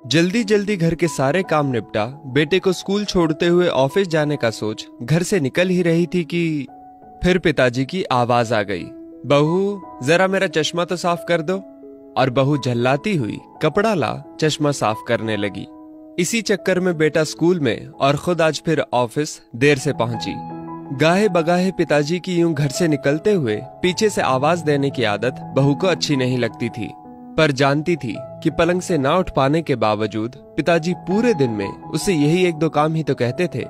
जल्दी जल्दी घर के सारे काम निपटा बेटे को स्कूल छोड़ते हुए ऑफिस जाने का सोच घर से निकल ही रही थी कि फिर पिताजी की आवाज आ गई, बहू जरा मेरा चश्मा तो साफ कर दो। और बहू झल्लाती हुई कपड़ा ला चश्मा साफ करने लगी। इसी चक्कर में बेटा स्कूल में और खुद आज फिर ऑफिस देर से पहुंची। गाहे बगाहे पिताजी की यूं घर से निकलते हुए पीछे से आवाज देने की आदत बहू को अच्छी नहीं लगती थी, पर जानती थी कि पलंग से ना उठ पाने के बावजूद पिताजी पूरे दिन में उसे यही एक दो काम ही तो कहते थे।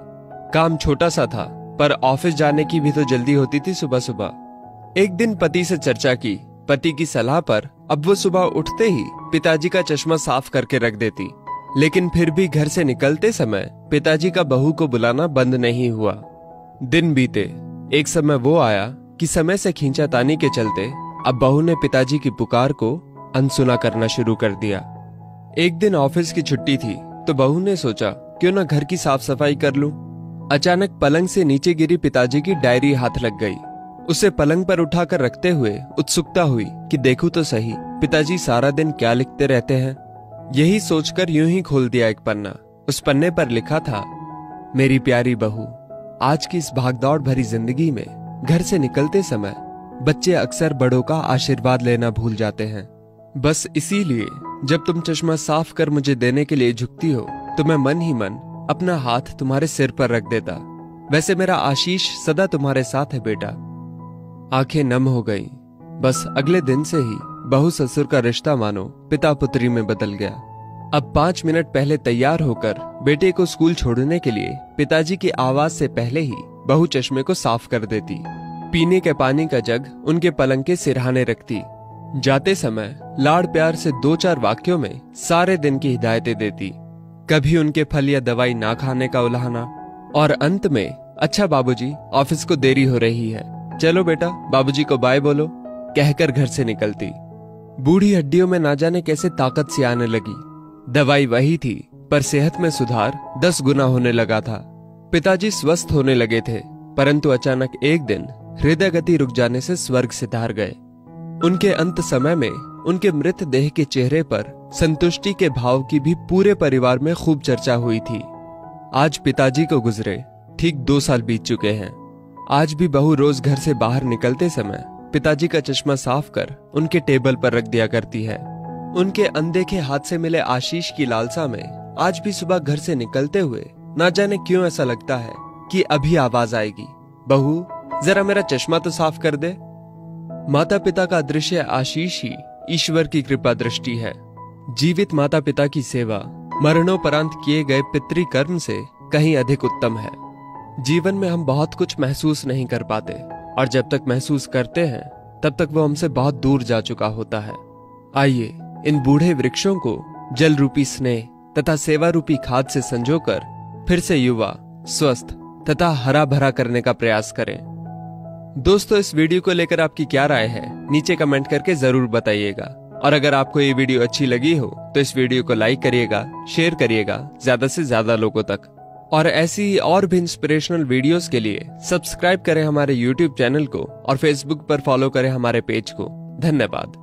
काम छोटा सा था पर ऑफिस जाने की भी तो जल्दी होती थी सुबह सुबह। एक दिन पति से चर्चा की, पति की सलाह पर अब वो सुबह उठते ही पिताजी का चश्मा साफ करके रख देती। लेकिन फिर भी घर से निकलते समय पिताजी का बहू को बुलाना बंद नहीं हुआ। दिन बीते, एक समय वो आया कि समय से खींचातानी के चलते अब बहू ने पिताजी की पुकार को अनसुना करना शुरू कर दिया। एक दिन ऑफिस की छुट्टी थी तो बहू ने सोचा क्यों ना घर की साफ सफाई कर लूं। अचानक पलंग से नीचे गिरी पिताजी की डायरी हाथ लग गई। उसे पलंग पर उठाकर रखते हुए उत्सुकता हुई कि देखूं तो सही पिताजी सारा दिन क्या लिखते रहते हैं। यही सोचकर यूं ही खोल दिया एक पन्ना। उस पन्ने पर लिखा था, मेरी प्यारी बहू, आज की इस भागदौड़ भरी जिंदगी में घर से निकलते समय बच्चे अक्सर बड़ों का आशीर्वाद लेना भूल जाते हैं। बस इसीलिए जब तुम चश्मा साफ कर मुझे देने के लिए झुकती हो तो मैं मन ही मन अपना हाथ तुम्हारे सिर पर रख देता। वैसे मेरा आशीष सदा तुम्हारे साथ है बेटा। आंखें नम हो गईं। बस अगले दिन से ही बहू ससुर का रिश्ता मानो पिता पुत्री में बदल गया। अब 5 मिनट पहले तैयार होकर बेटे को स्कूल छोड़ने के लिए पिताजी की आवाज से पहले ही बहू चश्मे को साफ कर देती। पीने के पानी का जग उनके पलंग के सिरहाने रखती। जाते समय लाड़ प्यार से 2-4 वाक्यों में सारे दिन की हिदायतें देती। कभी उनके फल या दवाई ना खाने का उलाहना, और अंत में, अच्छा बाबूजी ऑफिस को देरी हो रही है, चलो बेटा बाबूजी को बाय बोलो, कहकर घर से निकलती। बूढ़ी हड्डियों में ना जाने कैसे ताकत सी आने लगी। दवाई वही थी पर सेहत में सुधार 10 गुना होने लगा था। पिताजी स्वस्थ होने लगे थे, परंतु अचानक एक दिन हृदय गति रुक जाने से स्वर्ग से तार गए। उनके अंत समय में उनके मृत देह के चेहरे पर संतुष्टि के भाव की भी पूरे परिवार में खूब चर्चा हुई थी। आज पिताजी को गुजरे ठीक 2 साल बीत चुके हैं। आज भी बहू रोज घर से बाहर निकलते समय पिताजी का चश्मा साफ कर उनके टेबल पर रख दिया करती है। उनके अनदेखे हाथ से मिले आशीष की लालसा में आज भी सुबह घर से निकलते हुए ना जाने क्यों ऐसा लगता है कि अभी आवाज आएगी, बहू जरा मेरा चश्मा तो साफ कर दे। माता पिता का दृश्य आशीष ही ईश्वर की कृपा दृष्टि है। जीवित माता पिता की सेवा मरणोपरांत किए गए पितृकर्म से कहीं अधिक उत्तम है। जीवन में हम बहुत कुछ महसूस नहीं कर पाते, और जब तक महसूस करते हैं तब तक वो हमसे बहुत दूर जा चुका होता है। आइए इन बूढ़े वृक्षों को जल रूपी स्नेह तथा सेवा रूपी खाद से संजोकर फिर से युवा, स्वस्थ तथा हरा भरा करने का प्रयास करें। दोस्तों, इस वीडियो को लेकर आपकी क्या राय है नीचे कमेंट करके जरूर बताइएगा। और अगर आपको ये वीडियो अच्छी लगी हो तो इस वीडियो को लाइक करिएगा, शेयर करिएगा ज्यादा से ज्यादा लोगों तक। और ऐसी और भी इंस्पिरेशनल वीडियोस के लिए सब्सक्राइब करें हमारे YouTube चैनल को और Facebook पर फॉलो करें हमारे पेज को। धन्यवाद।